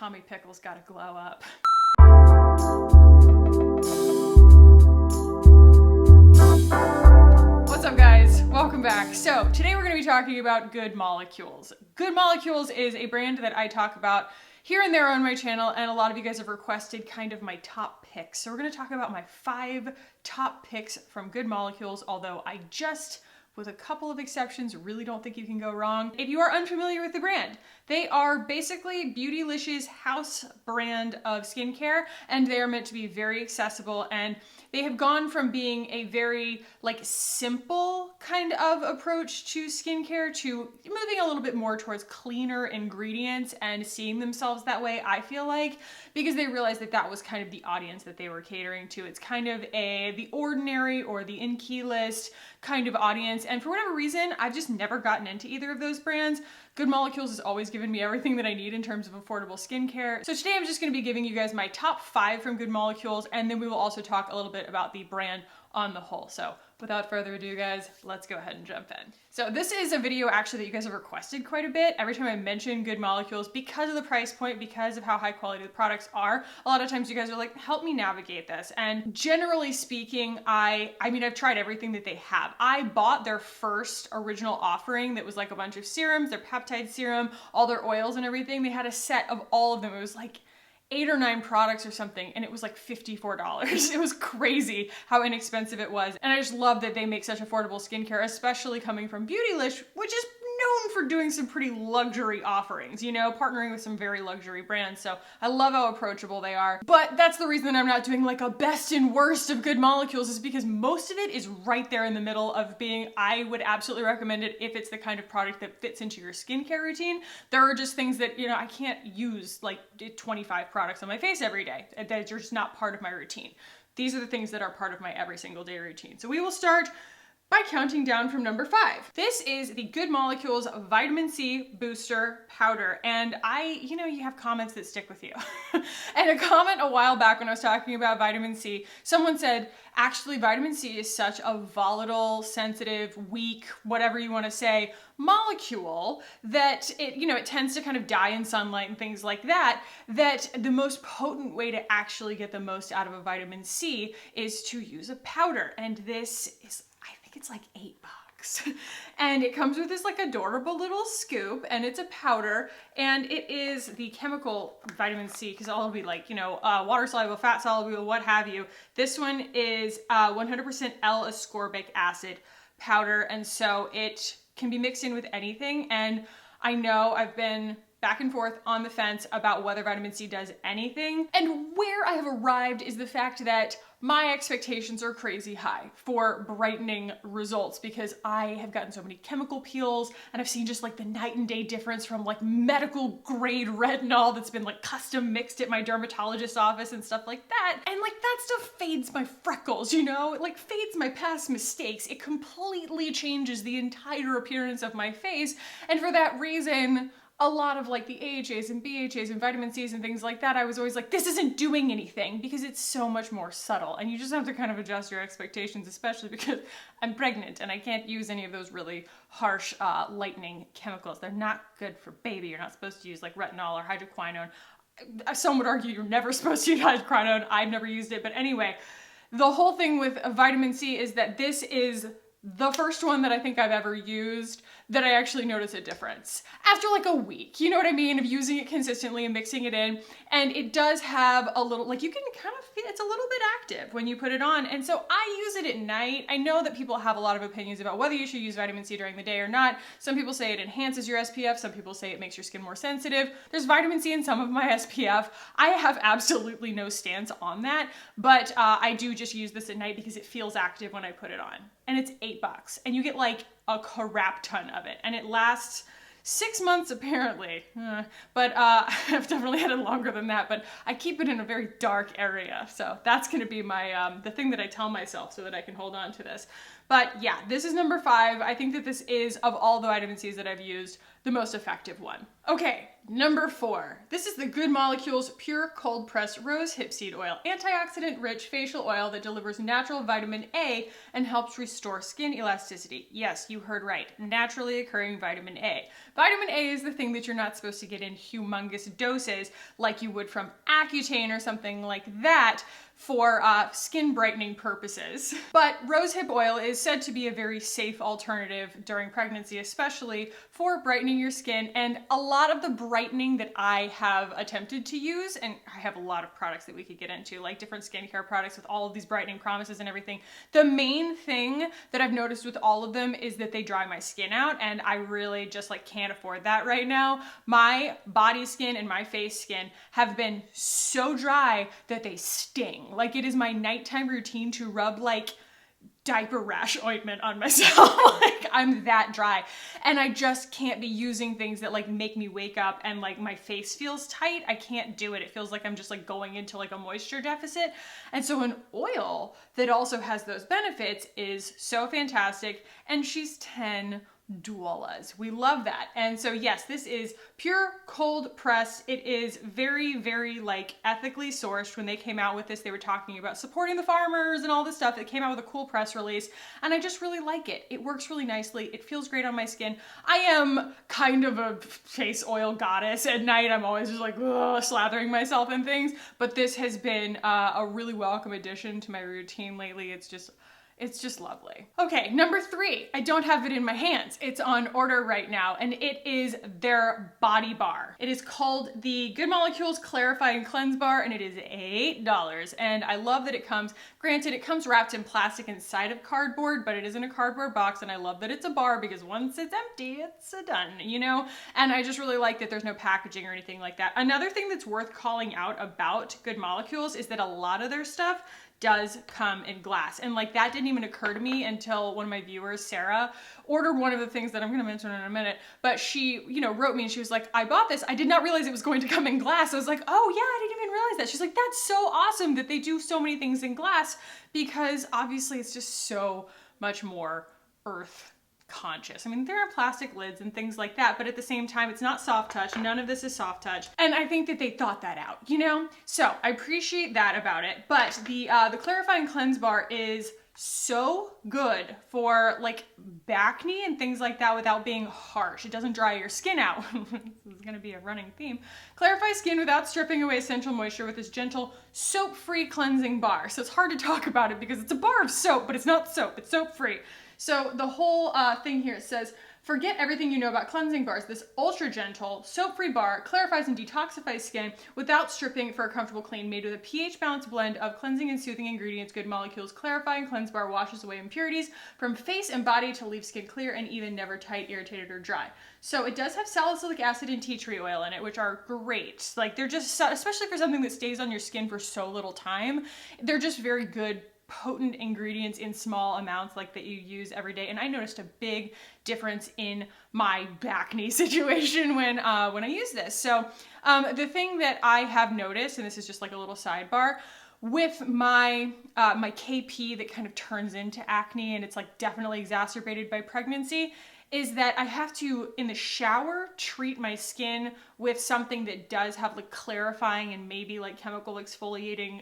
Tommy Pickles gotta glow up. What's up, guys? Welcome back. So today we're going to be talking about Good Molecules. Good Molecules is a brand that I talk about here and there on my channel, and a lot of you guys have requested kind of my top picks. So we're going to talk about my 5 top picks from Good Molecules, although I just, with a couple of exceptions, really don't think you can go wrong. If you are unfamiliar with the brand, they are basically Beautylish's house brand of skincare, and they are meant to be very accessible, and they have gone from being a very simple kind of approach to skincare to moving a little bit more towards cleaner ingredients and seeing themselves that way, I feel like, because they realized that that was kind of the audience that they were catering to. It's kind of the ordinary or the in-key list kind of audience, and for whatever reason, I've just never gotten into either of those brands. Good Molecules has always given me everything that I need in terms of affordable skincare. So today I'm just going to be giving you guys my top 5 from Good Molecules, and then we will also talk a little bit about the brand on the whole. So without further ado, guys, let's go ahead and jump in. So this is a video actually that you guys have requested quite a bit. Every time I mention Good Molecules, because of the price point, because of how high quality the products are, a lot of times you guys are like, help me navigate this. And generally speaking, I mean, I've tried everything that they have. I bought their first original offering that was like a bunch of serums, their peptide serum, all their oils and everything. They had a set of all of them. It was like 8 or 9 products or something, and it was like $54. It was crazy how inexpensive it was. And I just love that they make such affordable skincare, especially coming from Beautylish, which is known for doing some pretty luxury offerings, you know, partnering with some very luxury brands. So I love how approachable they are. But that's the reason that I'm not doing like a best and worst of Good Molecules, is because most of it is right there in the middle of being, I would absolutely recommend it if it's the kind of product that fits into your skincare routine. There are just things that, you know, I can't use like 25 products on my face every day. They're just not part of my routine. These are the things that are part of my every single day routine. So we will start by counting down from number 5. This is the Good Molecules Vitamin C Booster Powder. And you know, you have comments that stick with you. And a comment a while back when I was talking about vitamin C, someone said, actually, vitamin C is such a volatile, sensitive, weak, whatever you want to say, molecule that it, you know, it tends to kind of die in sunlight and things like that, that the most potent way to actually get the most out of a vitamin C is to use a powder. And this is, I think it's like $8. And it comes with this like adorable little scoop, and it's a powder, and it is the chemical vitamin C, because all will be like, you know, water soluble, fat soluble, what have you. This one is 100% L-ascorbic acid powder, and so it can be mixed in with anything. And I know I've been back and forth on the fence about whether vitamin C does anything, and where I have arrived is the fact that my expectations are crazy high for brightening results, because I have gotten so many chemical peels, and I've seen just like the night and day difference from like medical grade retinol that's been like custom mixed at my dermatologist's office and stuff like that. And like that stuff fades my freckles, you know? It like fades my past mistakes. It completely changes the entire appearance of my face. And for that reason, a lot of like the AHAs and BHAs and vitamin Cs and things like that, I was always like, this isn't doing anything, because it's so much more subtle. And you just have to kind of adjust your expectations, especially because I'm pregnant and I can't use any of those really harsh lightening chemicals. They're not good for baby. You're not supposed to use like retinol or hydroquinone. Some would argue you're never supposed to use hydroquinone. I've never used it. But anyway, the whole thing with vitamin C is that this is the first one that I think I've ever used that I actually notice a difference after like a week, you know what I mean, of using it consistently and mixing it in. And it does have a little, like, you can kind of feel it's a little bit active when you put it on. And so I use it at night. I know that people have a lot of opinions about whether you should use vitamin C during the day or not. Some people say it enhances your SPF. Some people say it makes your skin more sensitive. There's vitamin C in some of my SPF. I have absolutely no stance on that, but I do just use this at night because it feels active when I put it on. And it's $8, and you get like a crap ton of it, and it lasts 6 months apparently, but I've definitely had it longer than that, but I keep it in a very dark area, so that's gonna be my the thing that I tell myself so that I can hold on to this. But yeah, this is number 5. I think that this is, of all the vitamin Cs that I've used, the most effective one. Okay, number 4. This is the Good Molecules Pure Cold Pressed Rosehip Seed Oil, antioxidant-rich facial oil that delivers natural vitamin A and helps restore skin elasticity. Yes, you heard right, naturally occurring vitamin A. Vitamin A is the thing that you're not supposed to get in humongous doses like you would from Accutane or something like that for skin brightening purposes. But rosehip oil is said to be a very safe alternative during pregnancy, especially for brightening your skin. And a lot of the brightening that I have attempted to use, and I have a lot of products that we could get into, like different skincare products with all of these brightening promises and everything. The main thing that I've noticed with all of them is that they dry my skin out, and I really just like can't afford that right now. My body skin and my face skin have been so dry that they sting. Like, it is my nighttime routine to rub like diaper rash ointment on myself. Like, I'm that dry, and I just can't be using things that like make me wake up and like my face feels tight. I can't do it. It feels like I'm just like going into like a moisture deficit. And so an oil that also has those benefits is so fantastic, and she's $10. We love that. And so yes, this is pure cold press. It is very, very like ethically sourced. When they came out with this, they were talking about supporting the farmers and all this stuff. It came out with a cool press release, and I just really like it. It works really nicely. It feels great on my skin. I am kind of a face oil goddess. At night, I'm always just like slathering myself in things, but this has been a really welcome addition to my routine lately. It's just lovely. Okay, number 3. I don't have it in my hands. It's on order right now, and it is their body bar. It is called the Good Molecules Clarify and Cleanse Bar, and it is $8. And I love that it comes, granted, it comes wrapped in plastic inside of cardboard, but it is in a cardboard box, and I love that it's a bar because once it's empty, it's done, you know? And I just really like that there's no packaging or anything like that. Another thing that's worth calling out about Good Molecules is that a lot of their stuff does come in glass. And like, that didn't even occur to me until one of my viewers, Sarah, ordered one of the things that I'm gonna mention in a minute, but she, you know, wrote me and she was like, I bought this. I did not realize it was going to come in glass. I was like, oh yeah, I didn't even realize that. She's like, that's so awesome that they do so many things in glass, because obviously it's just so much more earth conscious. I mean, there are plastic lids and things like that, but at the same time, it's not soft touch. None of this is soft touch. And I think that they thought that out, you know? So I appreciate that about it. But the Clarifying Cleanse Bar is so good for like acne and things like that without being harsh. It doesn't dry your skin out. This is gonna be a running theme. Clarify skin without stripping away essential moisture with this gentle soap-free cleansing bar. So it's hard to talk about it because it's a bar of soap, but it's not soap, it's soap-free. So the whole thing here, it says, forget everything you know about cleansing bars. This ultra gentle, soap-free bar clarifies and detoxifies skin without stripping for a comfortable clean. Made with a pH balanced blend of cleansing and soothing ingredients, Good Molecules Clarify and Cleanse Bar washes away impurities from face and body to leave skin clear and even never tight, irritated, or dry. So it does have salicylic acid and tea tree oil in it, which are great. Like, they're just, especially for something that stays on your skin for so little time, they're just very good, potent ingredients in small amounts like that you use every day. And I noticed a big difference in my acne situation when I use this. So the thing that I have noticed, and this is just like a little sidebar, with my my KP that kind of turns into acne, and it's like definitely exacerbated by pregnancy, is that I have to, in the shower, treat my skin with something that does have like clarifying and maybe like chemical exfoliating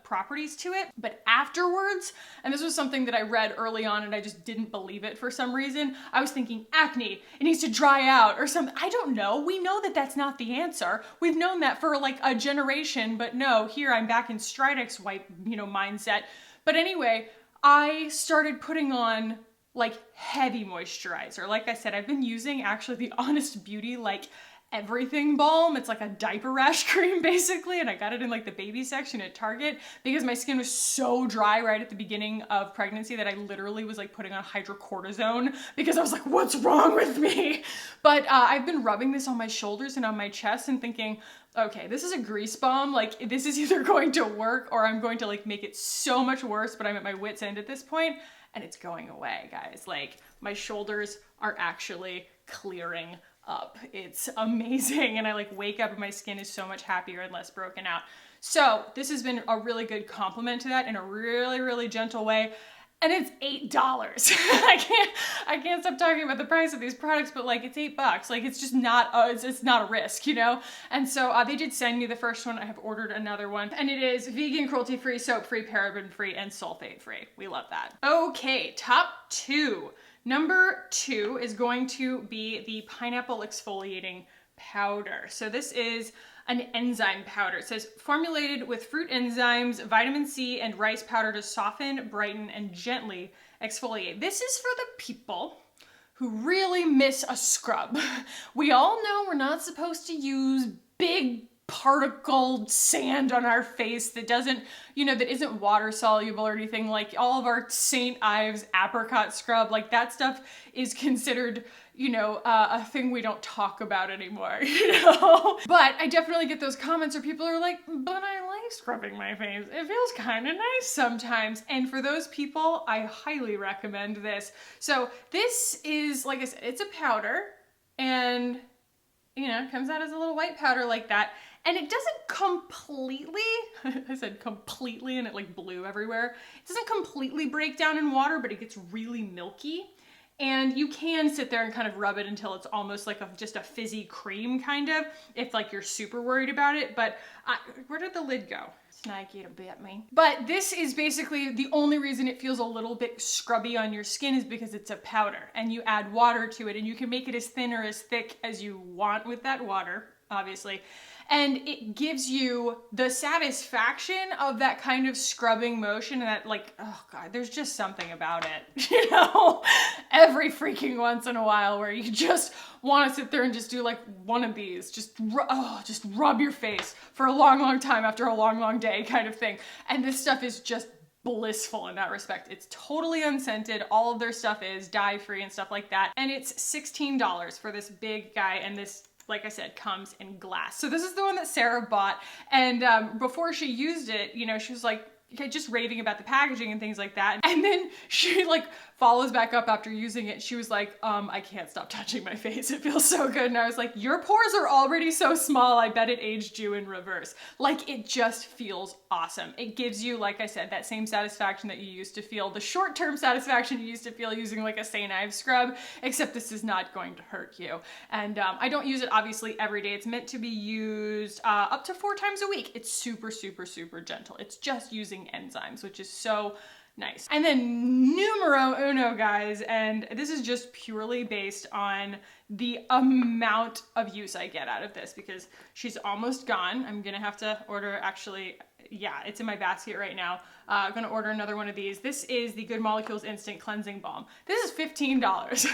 properties to it. But afterwards, and this was something that I read early on and I just didn't believe it for some reason, I was thinking acne, it needs to dry out or something. I don't know. We know that that's not the answer. We've known that for like a generation, but no, here I'm back in Stridex wipe, you know, mindset. But anyway, I started putting on like heavy moisturizer. Like I said, I've been using actually the Honest Beauty like everything balm. It's like a diaper rash cream basically, and I got it in like the baby section at Target because my skin was so dry right at the beginning of pregnancy that I literally was like putting on hydrocortisone because I was like, what's wrong with me? But I've been rubbing this on my shoulders and on my chest and thinking, okay, this is a grease bomb. Like, this is either going to work or I'm going to like make it so much worse, but I'm at my wit's end at this point. And it's going away, guys. Like, my shoulders are actually clearing up. It's amazing. And I like wake up and my skin is so much happier and less broken out. So this has been a really good compliment to that in a really, really gentle way. and it's $8. I can't stop talking about the price of these products, but like it's $8. Like it's just not, it's not a risk, you know? And so they did send me the first one. I have ordered another one, and it is vegan, cruelty-free, soap-free, paraben-free, and sulfate-free. We love that. Okay, top 2. Number 2 is going to be the pineapple exfoliating powder. So this is an enzyme powder. It says formulated with fruit enzymes, vitamin C, and rice powder to soften, brighten, and gently exfoliate. This is for the people who really miss a scrub. We all know we're not supposed to use big particled sand on our face that doesn't, you know, that isn't water soluble or anything. Like all of our St. Ives apricot scrub, like that stuff is considered, you know, a thing we don't talk about anymore, you know? But I definitely get those comments where people are like, but I like scrubbing my face. It feels kind of nice sometimes. And for those people, I highly recommend this. So this is, like I said, it's a powder, and, you know, it comes out as a little white powder like that. And it doesn't completely, I said completely and it like blew everywhere. It doesn't completely break down in water, but it gets really milky. And you can sit there and kind of rub it until it's almost like just a fizzy cream kind of, if like you're super worried about it. But where did the lid go? Snaggy to bit me. But this is basically the only reason it feels a little bit scrubby on your skin is because it's a powder, and you add water to it, and you can make it as thin or as thick as you want with that water, obviously. And it gives you the satisfaction of that kind of scrubbing motion, and that like, oh God, there's just something about it, you know, every freaking once in a while where you just want to sit there and just do like one of these, just rub your face for a long, long time after a long, long day kind of thing. And this stuff is just blissful in that respect. It's totally unscented. All of their stuff is dye-free and stuff like that. And it's $16 for this big guy, and this, like I said, comes in glass. So this is the one that Sarah bought, and before she used it, you know, she was like just raving about the packaging and things like that. And then she like follows back up after using it. She was like, I can't stop touching my face. It feels so good. And I was like, your pores are already so small. I bet it aged you in reverse. Like, it just feels awesome. It gives you, like I said, that same satisfaction that you used to feel, the short-term satisfaction you used to feel using like a St. Ives scrub, except this is not going to hurt you. And I don't use it obviously every day. It's meant to be used up to 4 times a week. It's super, super, super gentle. It's just using enzymes, which is so nice. And then numero uno, guys, and this is just purely based on the amount of use I get out of this, because she's almost gone. I'm gonna have to order, actually, yeah, it's in my basket right now. I'm gonna order another one of these. This is the Good Molecules Instant Cleansing Balm. This is $15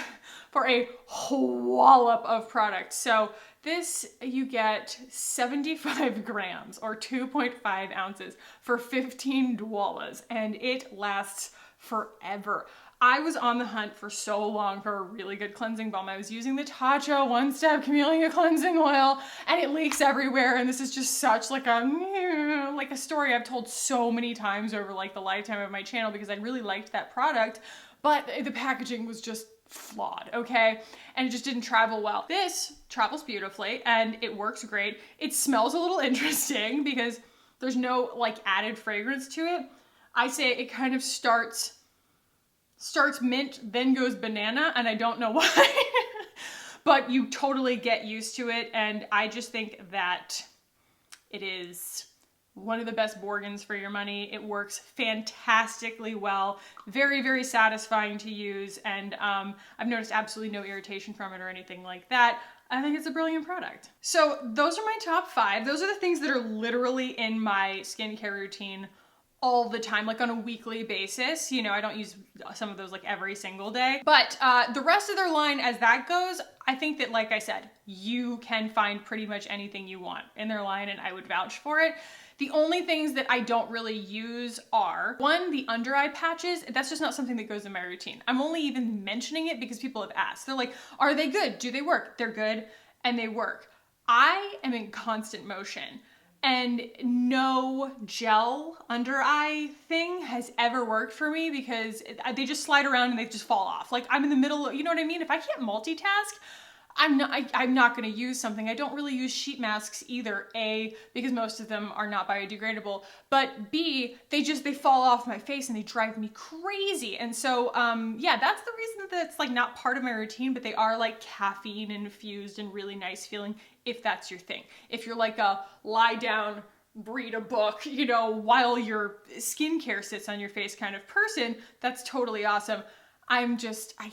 for a wallop of product. So this, you get 75 grams or 2.5 ounces for $15, and it lasts forever. I was on the hunt for so long for a really good cleansing balm. I was using the Tatcha One Step Camellia Cleansing Oil, and it leaks everywhere. And this is just such like a story I've told so many times over like the lifetime of my channel, because I really liked that product, but the packaging was just flawed, okay? And it just didn't travel well. This travels beautifully and it works great. It smells a little interesting because there's no like added fragrance to it. I say it kind of starts mint, then goes banana, and I don't know why, but you totally get used to it. And I just think that it is one of the best bargains for your money. It works fantastically well, very, very satisfying to use, and I've noticed absolutely no irritation from it or anything like that. I think it's a brilliant product. So those are my top 5. Those are the things that are literally in my skincare routine all the time, like on a weekly basis. You know, I don't use some of those like every single day, but the rest of their line, as that goes, I think that, like I said, you can find pretty much anything you want in their line, and I would vouch for it. The only things that I don't really use are, 1, the under eye patches. That's just not something that goes in my routine. I'm only even mentioning it because people have asked. They're like, are they good? Do they work? They're good and they work. I am in constant motion, and no gel under eye thing has ever worked for me because they just slide around and they just fall off. Like, I'm in the middle of, you know what I mean? If I can't multitask, I'm not going to use something. I don't really use sheet masks either. A, because most of them are not biodegradable, but B, they fall off my face and they drive me crazy. And so, yeah, that's the reason that it's like not part of my routine, but they are like caffeine infused and really nice feeling if that's your thing. If you're like a lie down, read a book, you know, while your skincare sits on your face kind of person, that's totally awesome. I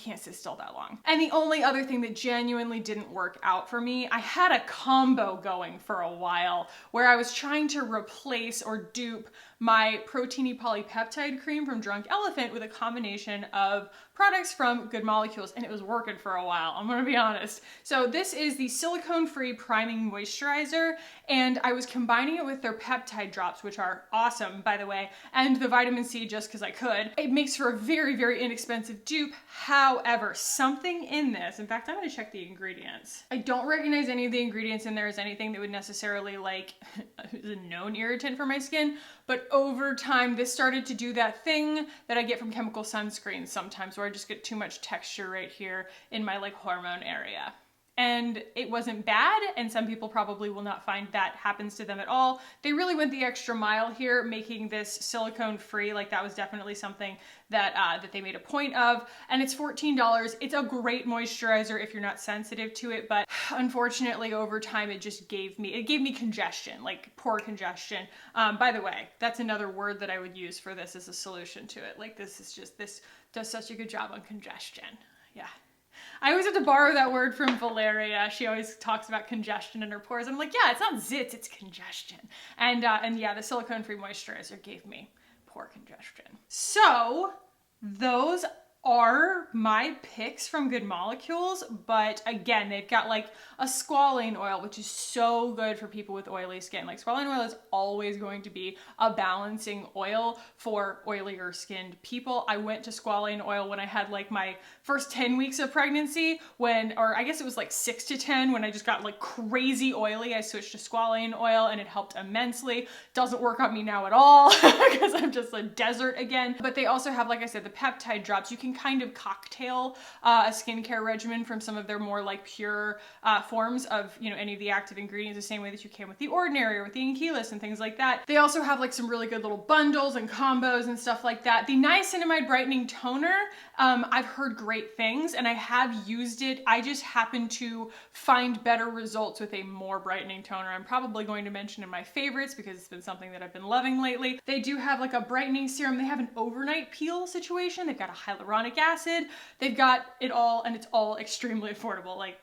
can't sit still that long. And the only other thing that genuinely didn't work out for me, I had a combo going for a while where I was trying to replace or dupe my proteiny polypeptide cream from Drunk Elephant with a combination of products from Good Molecules, and it was working for a while, I'm gonna be honest. So this is the silicone-free priming moisturizer, and I was combining it with their peptide drops, which are awesome, by the way, and the vitamin C just because I could. It makes for a very, very inexpensive dupe. However, something in this, in fact, I'm gonna check the ingredients. I don't recognize any of the ingredients in there as anything that would necessarily like is a known irritant for my skin, but over time, this started to do that thing that I get from chemical sunscreens sometimes, where I just get too much texture right here in my like hormone area. And it wasn't bad, and some people probably will not find that happens to them at all. They really went the extra mile here, making this silicone free. Like that was definitely something that that they made a point of. And it's $14. It's a great moisturizer if you're not sensitive to it, but unfortunately over time it just gave me congestion, like pore congestion. By the way, that's another word that I would use for this as a solution to it. Like this does such a good job on congestion. Yeah. I always have to borrow that word from Valeria. She always talks about congestion in her pores. I'm like, yeah, it's not zits, it's congestion. And yeah, the silicone-free moisturizer gave me pore congestion. So those are my picks from Good Molecules, but again, they've got like a squalane oil, which is so good for people with oily skin. Like squalane oil is always going to be a balancing oil for oilier skinned people. I went to squalane oil when I had like my first 10 weeks of pregnancy or I guess it was like 6 to 10 when I just got like crazy oily. I switched to squalane oil and it helped immensely. Doesn't work on me now at all because I'm just a desert again. But they also have, like I said, the peptide drops. You can kind of cocktail a skincare regimen from some of their more like pure forms of, you know, any of the active ingredients the same way that you can with The Ordinary or with the Ankylis and things like that. They also have like some really good little bundles and combos and stuff like that. The Niacinamide Brightening Toner, I've heard great things and I have used it. I just happen to find better results with a more brightening toner. I'm probably going to mention in my favorites because it's been something that I've been loving lately. They do have like a brightening serum. They have an overnight peel situation. They've got a hyaluronic acid. They've got it all, and it's all extremely affordable. Like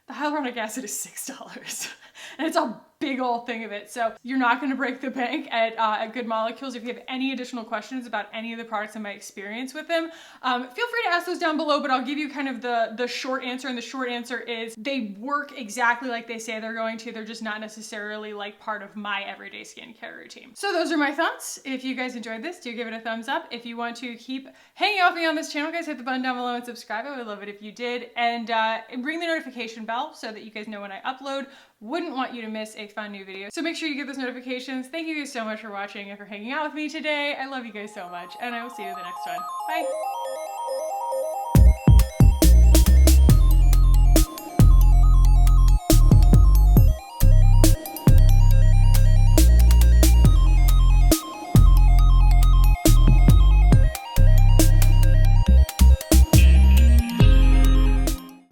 the hyaluronic acid is $6 and it's a big old thing of it. So you're not going to break the bank at Good Molecules. If you have any additional questions about any of the products and my experience with them, feel free to ask those down below, but I'll give you kind of the short answer. And the short answer is they work exactly like they say they're going to. They're just not necessarily like part of my everyday skincare routine. So those are my thoughts. If you guys enjoyed this, do give it a thumbs up. If you want to keep hanging out with me on this channel, guys, hit the button down below and subscribe. I would love it if you did. And ring the notification bell so that you guys know when I upload. Wouldn't want you to miss a fun new video. So make sure you get those notifications. Thank you guys so much for watching and for hanging out with me today. I love you guys so much, and I will see you in the next one. Bye.